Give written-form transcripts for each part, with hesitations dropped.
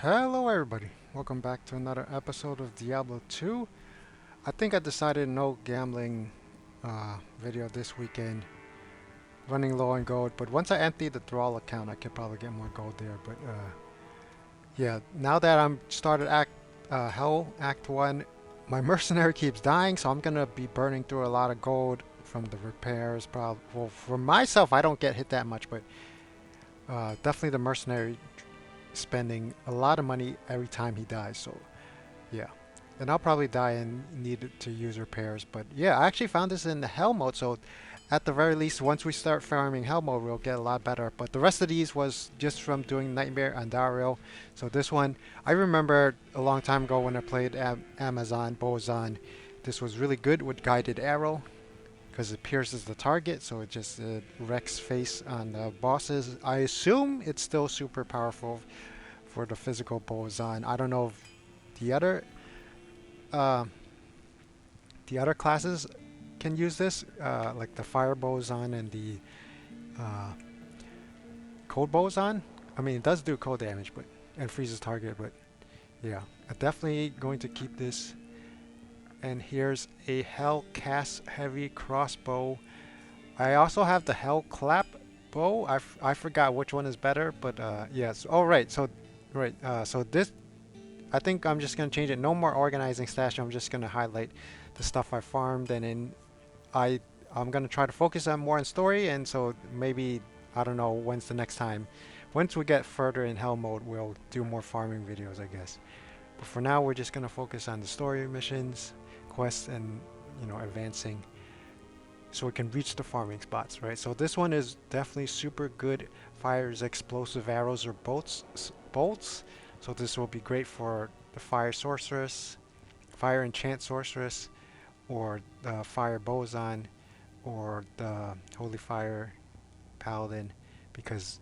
Hello everybody, welcome back to another episode of Diablo 2. I think I decided no gambling video this weekend, running low on gold, but once I empty the Thrall account I could probably get more gold there, but yeah, now that I'm started Hell Act 1, my mercenary keeps dying, so I'm gonna be burning through a lot of gold from the repairs. Probably, well, for myself I don't get hit that much, but definitely the mercenary spending a lot of money every time he dies. So yeah, and I'll probably die and need to use repairs. But yeah, I actually found this in the hell mode. So at the very least, once we start farming hell mode, we'll get a lot better. But the rest of these was just from doing Nightmare Andariel. So this one, I remember a long time ago when I played Amazon Bozan. This was really good with guided arrow because it pierces the target, so it just wrecks face on the bosses. I assume it's still super powerful for the physical Bozan. I don't know if the other uh, the other classes can use this, like the fire Bozan and the uh, cold Bozan. I mean, it does do cold damage, but and freezes target. But yeah, I'm definitely going to keep this. And here's a Hell Cast Heavy Crossbow. I also have the Hell Clap bow. I forgot which one is better, but yes. Oh right, so so this I think I'm just gonna change it. No more organizing stash. I'm just gonna highlight the stuff I farmed, and then I I'm gonna try to focus on more on story. And so maybe I don't know when's the next time. Once we get further in hell mode, we'll do more farming videos, I guess. But for now, we're just gonna focus on the story missions, quests, and advancing, so we can reach the farming spots, right? So this one is definitely super good. Fires explosive arrows or bolts. So this will be great for the fire sorceress, fire enchant sorceress, or the fire boson, or the holy fire paladin, because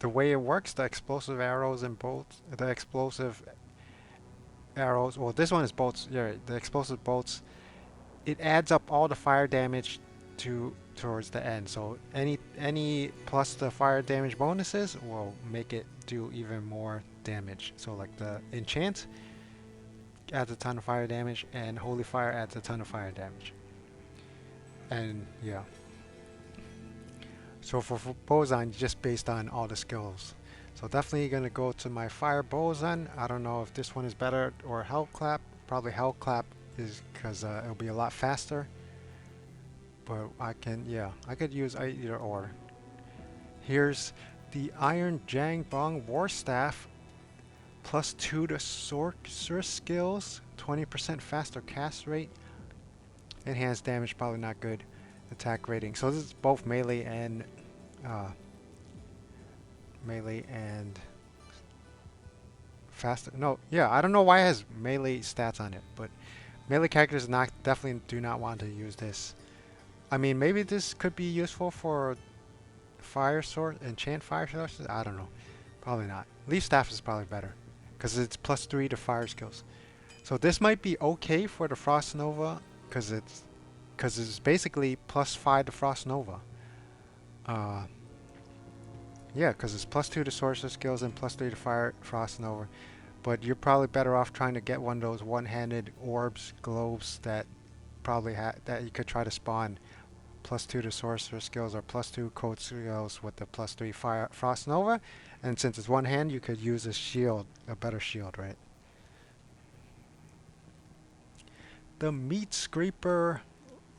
the way it works, the explosive arrows and bolts, the explosive arrows. Well, this one is bolts. Yeah, the explosive bolts. It adds up all the fire damage towards the end. So any plus the fire damage bonuses will make it do even more damage. So like the enchant adds a ton of fire damage, and holy fire adds a ton of fire damage. And yeah. So for boson, just based on all the skills. So definitely gonna go to my fire boson. I don't know if this one is better or hell clap. Probably hell clap is because it'll be a lot faster. But I could use either or. Here's the Iron Jang Bong War Staff, +2 to sorcerer skills, 20% faster cast rate, enhanced damage, probably not good, attack rating. So this is both uh, melee and faster. No, yeah, I don't know why it has melee stats on it, but melee characters definitely do not want to use this. I mean, maybe this could be useful for fire source, enchant fire sources. I don't know. Probably not. Leaf staff is probably better because it's +3 to fire skills. So this might be okay for the frost nova because it's basically +5 to frost nova. Uh, yeah, because it's +2 to sorcerer skills and +3 to fire frost nova. But you're probably better off trying to get one of those one-handed orbs, globes that that you could try to spawn. +2 to sorcerer skills or +2 code skills with the +3 fire frost nova, and since it's one hand, you could use a shield, a better shield, right? The meat scraper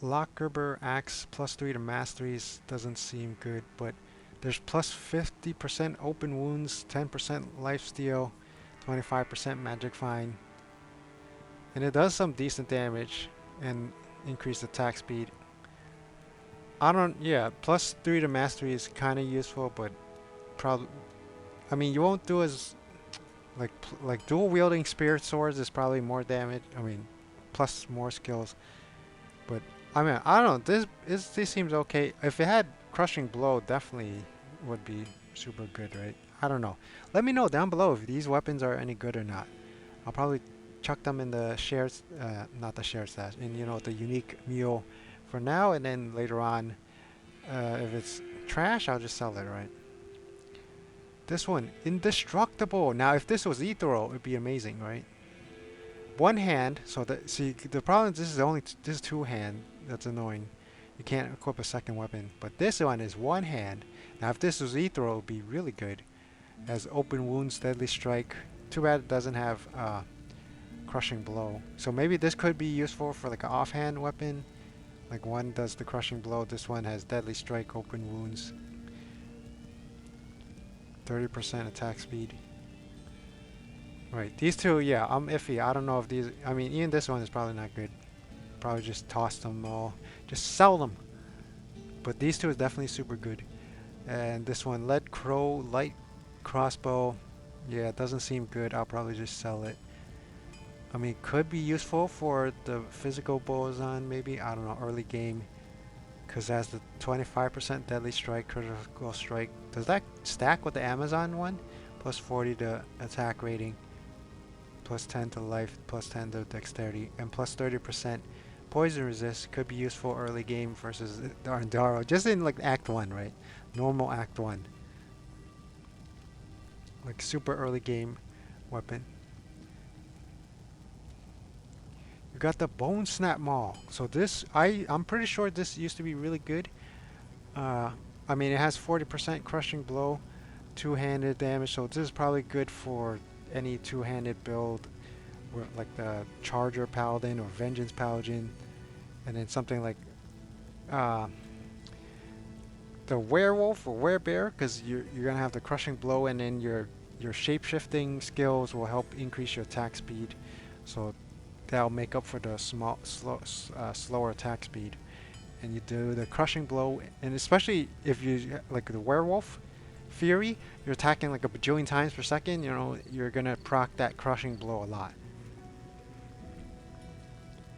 Lockerber axe +3 to masteries doesn't seem good, but there's +50% open wounds, 10% lifesteal, 25% magic fine, and it does some decent damage and increased attack speed. Yeah, +3 to mastery is kind of useful, but probably, I mean, you won't do as, like dual wielding spirit swords is probably more damage, I mean, plus more skills, but, I mean, I don't know, this seems okay. If it had crushing blow, definitely would be super good, right? I don't know. Let me know down below if these weapons are any good or not. I'll probably chuck them in the shares, not the share stash, in the unique mule for now, and then later on, if it's trash, I'll just sell it, right? This one, indestructible. Now, if this was ethereal, it'd be amazing, right? One hand. So that, see, the problem is this is two hand. That's annoying. You can't equip a second weapon. But this one is one hand. Now, if this was ethereal, it'd be really good. Has open wounds, deadly strike. Too bad it doesn't have crushing blow. So maybe this could be useful for like an offhand weapon. Like one does the crushing blow. This one has deadly strike, open wounds. 30% attack speed. Right, these two, yeah, I'm iffy. I don't know if these, I mean, even this one is probably not good. Probably just toss them all. Just sell them. But these two is definitely super good. And this one, lead crow, light crossbow. Yeah, it doesn't seem good. I'll probably just sell it. I mean, could be useful for the physical boson, maybe. I don't know, early game. Because it has the 25% deadly strike, critical strike. Does that stack with the Amazon one? Plus 40 to attack rating. Plus 10 to life, plus 10 to dexterity. And plus 30% poison resist. Could be useful early game versus the Andariel. Just in like Act 1, right? Normal Act 1. Like super early game weapon. You got the Bone Snap Maul. So this, I'm pretty sure this used to be really good. I mean, it has 40% crushing blow, two-handed damage. So this is probably good for any two-handed build, like the Charger Paladin or Vengeance Paladin, and then something like the Werewolf or Werebear, because you're gonna have the crushing blow, and then your shape-shifting skills will help increase your attack speed. So that'll make up for the slower attack speed. And you do the crushing blow, and especially if you like the Werewolf Fury, you're attacking like a bajillion times per second. You know, you're gonna proc that crushing blow a lot.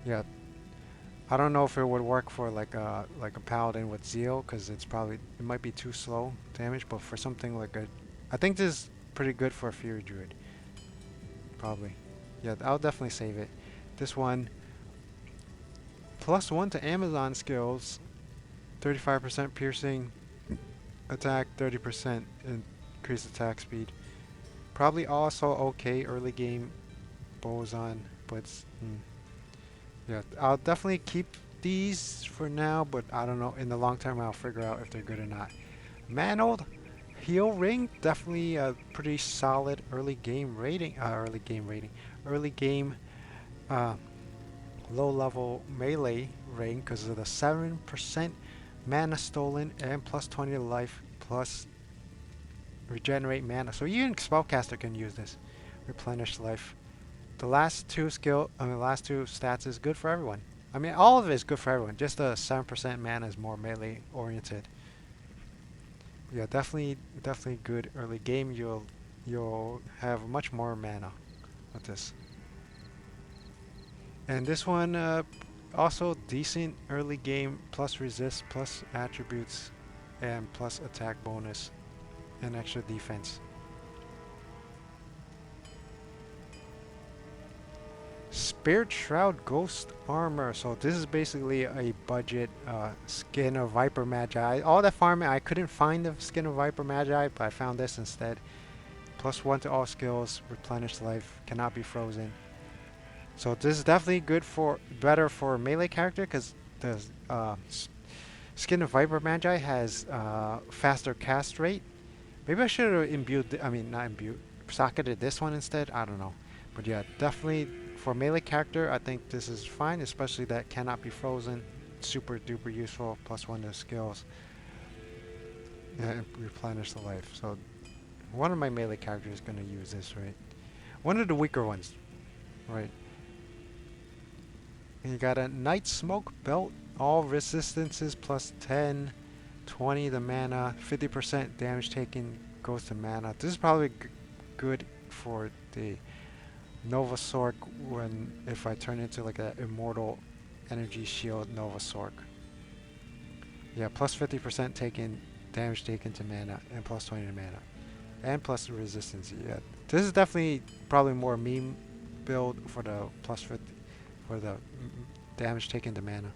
Yeah, I don't know if it would work for like a paladin with zeal, because it might be too slow damage. But for something like I think this is pretty good for a Fury Druid. Probably. Yeah, I'll definitely save it. This one, +1 to Amazon skills, 35% piercing attack, 30% increased attack speed. Probably also okay early game boson, but yeah, I'll definitely keep these for now, but I don't know. In the long term, I'll figure out if they're good or not. Mantled Heel Ring, definitely a pretty solid early game rating. Early game low level melee ring because of the 7% mana stolen and plus 20 to life plus regenerate mana. So even spellcaster can use this. Replenish life. The last two stats is good for everyone. I mean, all of it is good for everyone. Just the 7% mana is more melee oriented. Yeah, definitely good early game. You'll have much more mana with this. And this one also decent early game, plus resist, plus attributes, and plus attack bonus, and extra defense. Spirit Shroud Ghost Armor. So this is basically a budget skin of Viper Magi. All that farming, I couldn't find the skin of Viper Magi, but I found this instead. +1 to all skills, replenish life, cannot be frozen. So this is definitely better for a melee character, because the skin of Viper Magi has faster cast rate. Maybe I should have socketed this one instead. I don't know. But yeah, definitely for melee character, I think this is fine, especially that cannot be frozen. Super duper useful, +1 to skills. And replenish the life. So one of my melee characters is going to use this, right? One of the weaker ones, right? And you got a Night Smoke Belt. All resistances +10, 20 the mana, 50% damage taken goes to mana. This is probably good for the Nova Sork if I turn into like an immortal energy shield Nova Sork. Yeah, +50% damage taken to mana, and +20 to mana, and plus resistance. Yeah, this is definitely probably more meme build for the +50 for the damage taken to mana.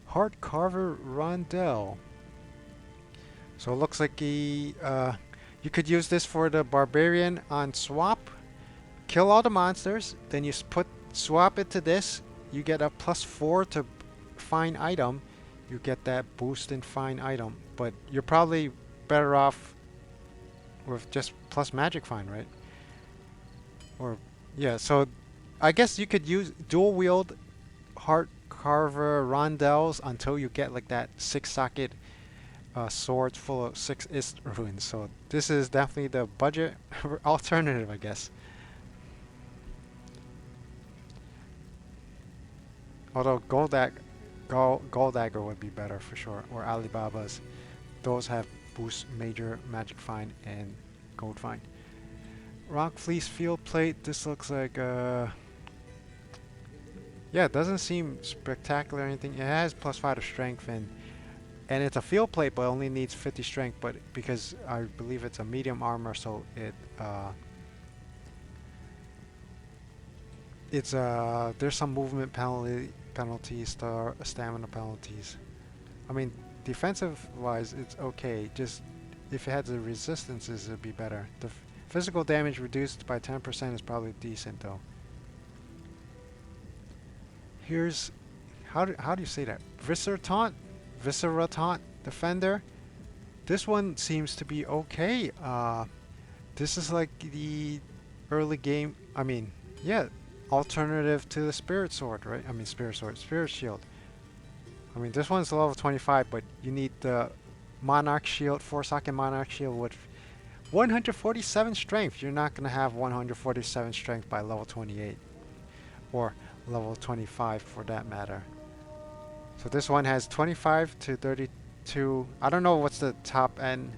Heart Carver Rondell. So it looks like you could use this for the barbarian on swap. Kill all the monsters, then you swap it to this. You get a +4 to find item. You get that boost in find item, but you're probably better off with just plus magic find, right? Or yeah, so I guess you could use dual wield heart carver rondels until you get like that 6 socket sword full of 6 ist runes. So this is definitely the budget alternative, I guess. Although gold dagger would be better for sure, or Alibaba's. Those have boost major magic find and gold find. Rock Fleece Field Plate. This looks like yeah, it doesn't seem spectacular or anything. It has +5 to strength and it's a field plate, but only needs 50 strength. But because I believe it's a medium armor, so it's there's some movement penalties, stamina penalties. I mean, defensive wise, it's okay. Just if it had the resistances, it'd be better. The physical damage reduced by 10% is probably decent though. Here's how do you say that? Visceratant Defender. This one seems to be okay. This is like the early game. I mean, yeah, alternative to the Spirit Sword, right? I mean, Spirit Sword, Spirit Shield. I mean, this one's level 25, but you need the Monarch Shield, 4 socket Monarch Shield with 147 strength. You're not gonna have 147 strength by level 28, or level 25 for that matter. So this one has 25 to 32. I don't know what's the top end.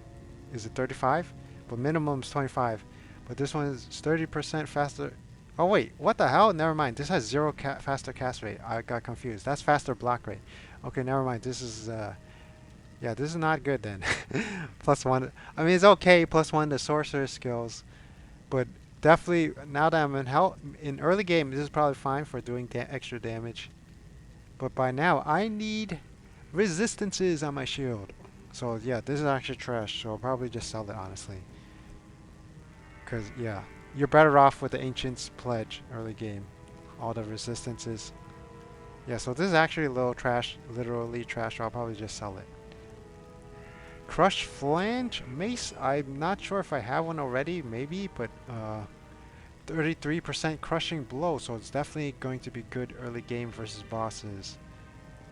Is it 35? But minimum is 25. But this one is 30% faster. Oh wait, what the hell? Never mind. This has 0 faster cast rate. I got confused. That's faster block rate. Okay, never mind. This is yeah, this is not good then. +1. I mean, it's okay. +1 to sorcerer skills, but definitely now that I'm in early game, this is probably fine for doing extra damage. But by now, I need resistances on my shield. So yeah, this is actually trash. So I'll probably just sell it honestly. Cause yeah, you're better off with the Ancient's Pledge early game. All the resistances. Yeah, so this is actually a little trash, literally trash. So I'll probably just sell it. Crushed Flange Mace. I'm not sure if I have one already. Maybe, but 33% crushing blow, so it's definitely going to be good early game versus bosses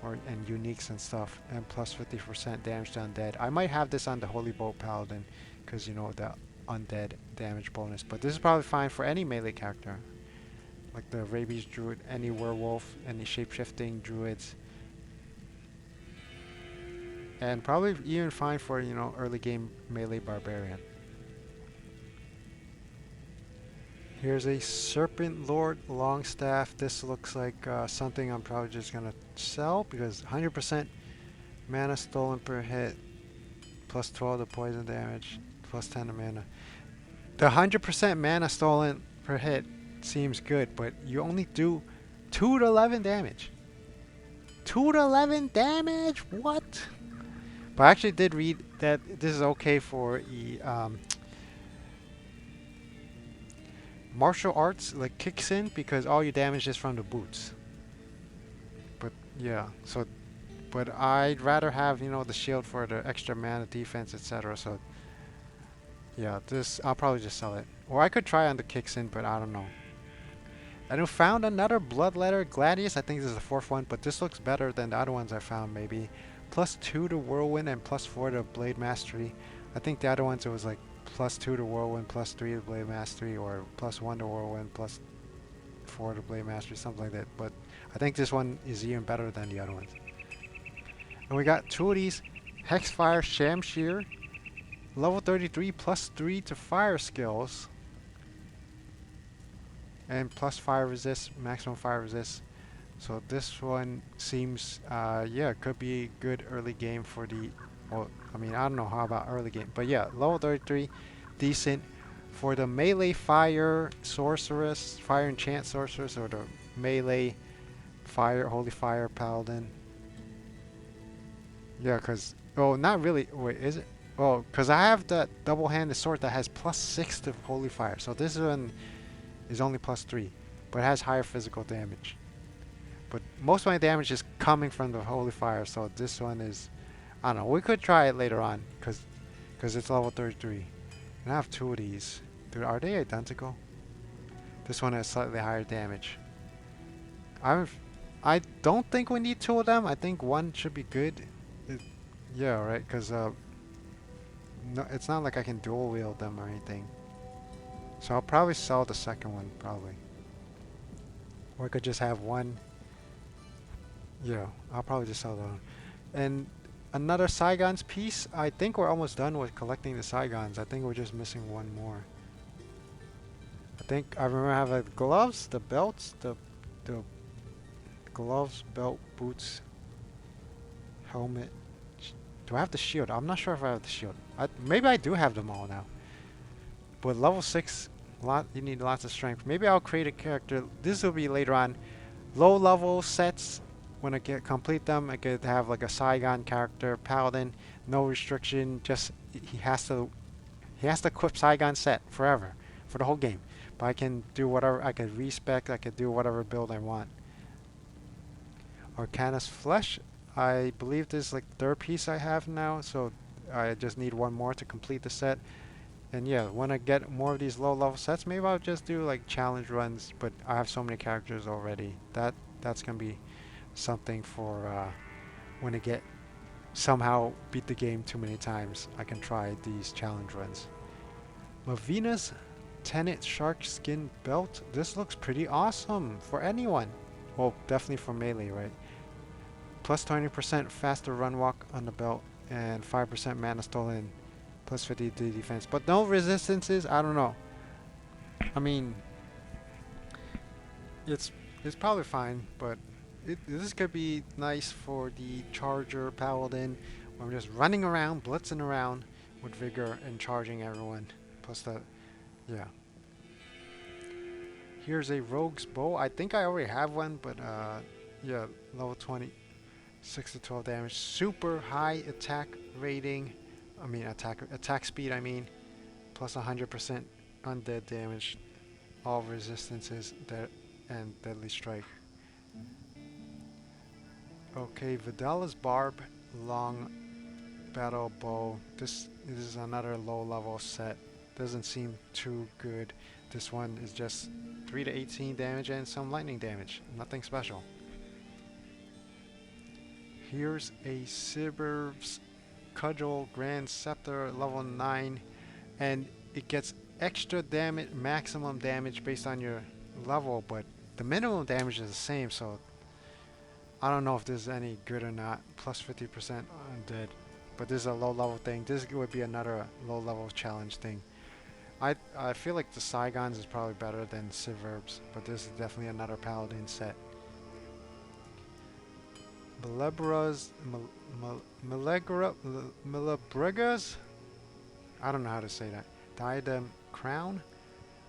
and uniques and stuff, and plus 50% damage to undead. I might have this on the Holy Bolt Paladin because you know the undead damage bonus, but this is probably fine for any melee character like the Rabies Druid, any werewolf, any shape-shifting druids, and probably even fine for, you know, early game melee barbarian. Here's a Serpent Lord Longstaff. This looks like something I'm probably just going to sell because 100% mana stolen per hit, plus 12 to poison damage, plus 10 to mana. The 100% mana stolen per hit seems good, but you only do 2 to 11 damage. 2 to 11 damage? What? But I actually did read that this is okay for martial arts, like kicks in, because all your damage is from the boots. But yeah, so but I'd rather have, you know, the shield for the extra mana defense, etc. So yeah, this I'll probably just sell it, or I could try on the kicks in, but I don't know. And I found another Bloodletter Gladius. I think this is the 4th one, but this looks better than the other ones I found. Maybe +2 to Whirlwind and +4 to Blade Mastery. I think the other ones it was like +2 to Whirlwind, +3 to Blade Mastery, or +1 to Whirlwind, +4 to Blade Mastery, something like that. But I think this one is even better than the other ones. And we got 2 of these Hexfire Shamshir, level 33, +3 to fire skills, and +5 resist, maximum fire resist. So this one seems, yeah, could be good early game for the, well, I mean, I don't know how about early game, but yeah, level 33, decent. For the melee fire sorceress, fire enchant sorceress, or the melee fire, holy fire paladin. Yeah, because, oh, not really, wait, is it? Well, because I have that double-handed sword that has +6 to holy fire. So this one is only +3, but it has higher physical damage. But most of my damage is coming from the holy fire, so this one is, I don't know. We could try it later on, because it's level 33. And I have two of these. Dude, are they identical? This one has slightly higher damage. I've, I don't think we need two of them. I think one should be good. It, yeah, right. Because no, it's not like I can dual wield them or anything. So I'll probably sell the second one, probably. Or I could just have one. Yeah, I'll probably just sell that one. And another Saigons piece. I think we're almost done with collecting the Saigons. I think we're just missing one more. I think I remember I have the gloves, the belts, the gloves, belt, boots, helmet. Do I have the shield? I'm not sure if I have the shield. Maybe I do have them all now. But level 6, you need lots of strength. Maybe I'll create a character. This will be later on. Low level sets. When I complete them, I could have like a Saigon character, paladin, no restriction. Just he has to equip Saigon set forever for the whole game. But I can do whatever. I could respec. I could do whatever build I want. Arcanus Flesh. I believe this is like the third piece I have now, so I just need one more to complete the set. And yeah, when I get more of these low level sets, maybe I'll just do like challenge runs, but I have so many characters already. That's gonna be something for when I get somehow beat the game too many times. I can try these challenge runs. Lavina's Tenet Shark Skin Belt. This looks pretty awesome for anyone. Well, definitely for melee, right? Plus 20% faster run walk on the belt and 5% mana stolen. Plus 50 to defense. But no resistances? I don't know. I mean, it's probably fine, but this could be nice for the Charger Paladin. Where I'm just running around, blitzing around with vigor and charging everyone. Plus the, yeah. Here's a Rogue's Bow. I think I already have one, but yeah, level 20. 6 to 12 damage. Super high attack rating. I mean attack speed, I mean. Plus 100% undead damage. All resistances and deadly strike. Okay, Vidala's Barb, long battle bow. This is another low level set. Doesn't seem too good. This one is just 3 to 18 damage and some lightning damage. Nothing special. Here's a Sibir's Cudgel Grand Scepter level 9, and it gets extra damage, maximum damage based on your level, but the minimum damage is the same, so I don't know if this is any good or not. Plus 50% undead, but this is a low level thing. This would be another low level challenge thing. I feel like the Saigons is probably better than Siverbs, but this is definitely another paladin set. Milebregas? I don't know how to say that. Diadem Crown?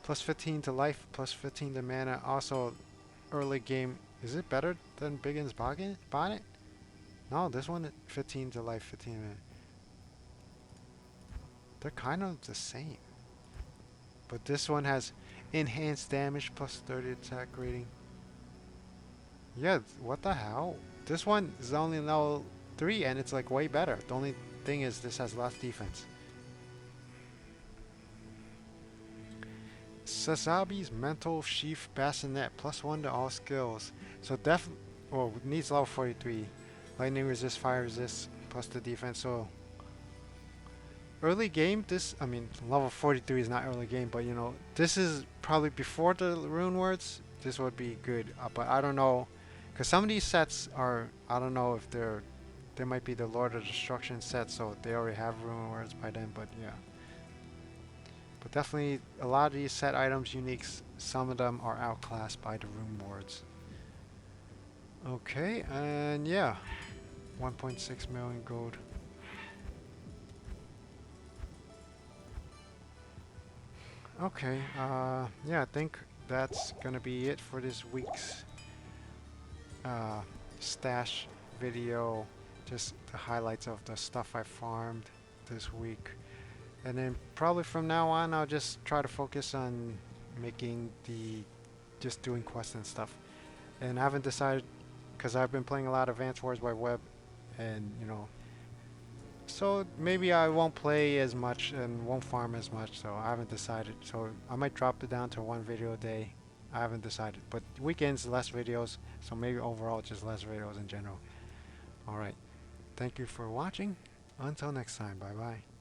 Plus 15 to life, plus 15 to mana. Also, early game. Is it better than Biggin's Bonnet? No, this one 15 to life, 15 to mana. They're kind of the same. But this one has enhanced damage plus 30 attack rating. Yeah, what the hell? This one is only level 3 and it's like way better. The only thing is this has less defense. Sasabi's Mental Sheath Bassinet, plus 1 to all skills. So well, needs level 43. Lightning resist, fire resist, plus the defense. So early game, I mean, level 43 is not early game, but you know, this is probably before the rune words. This would be good, but I don't know. Because some of these sets are, I don't know if they might be the Lord of Destruction set, so they already have rune words by then, but yeah. But definitely, a lot of these set items, uniques, some of them are outclassed by the rune words. Okay, and yeah, 1.6 million gold. Okay, yeah, I think that's gonna be it for this week's stash video. Just the highlights of the stuff I farmed. this week. And then probably from now on, I'll just try to focus on making just doing quests and stuff. And I haven't decided, because I've been playing a lot of Advance Wars by Web, and so maybe I won't play as much and won't farm as much. So I haven't decided. So I might drop it down to one video a day. I haven't decided. But weekends, less videos. So maybe overall, just less videos in general. Alright. Thank you for watching. Until next time. Bye bye.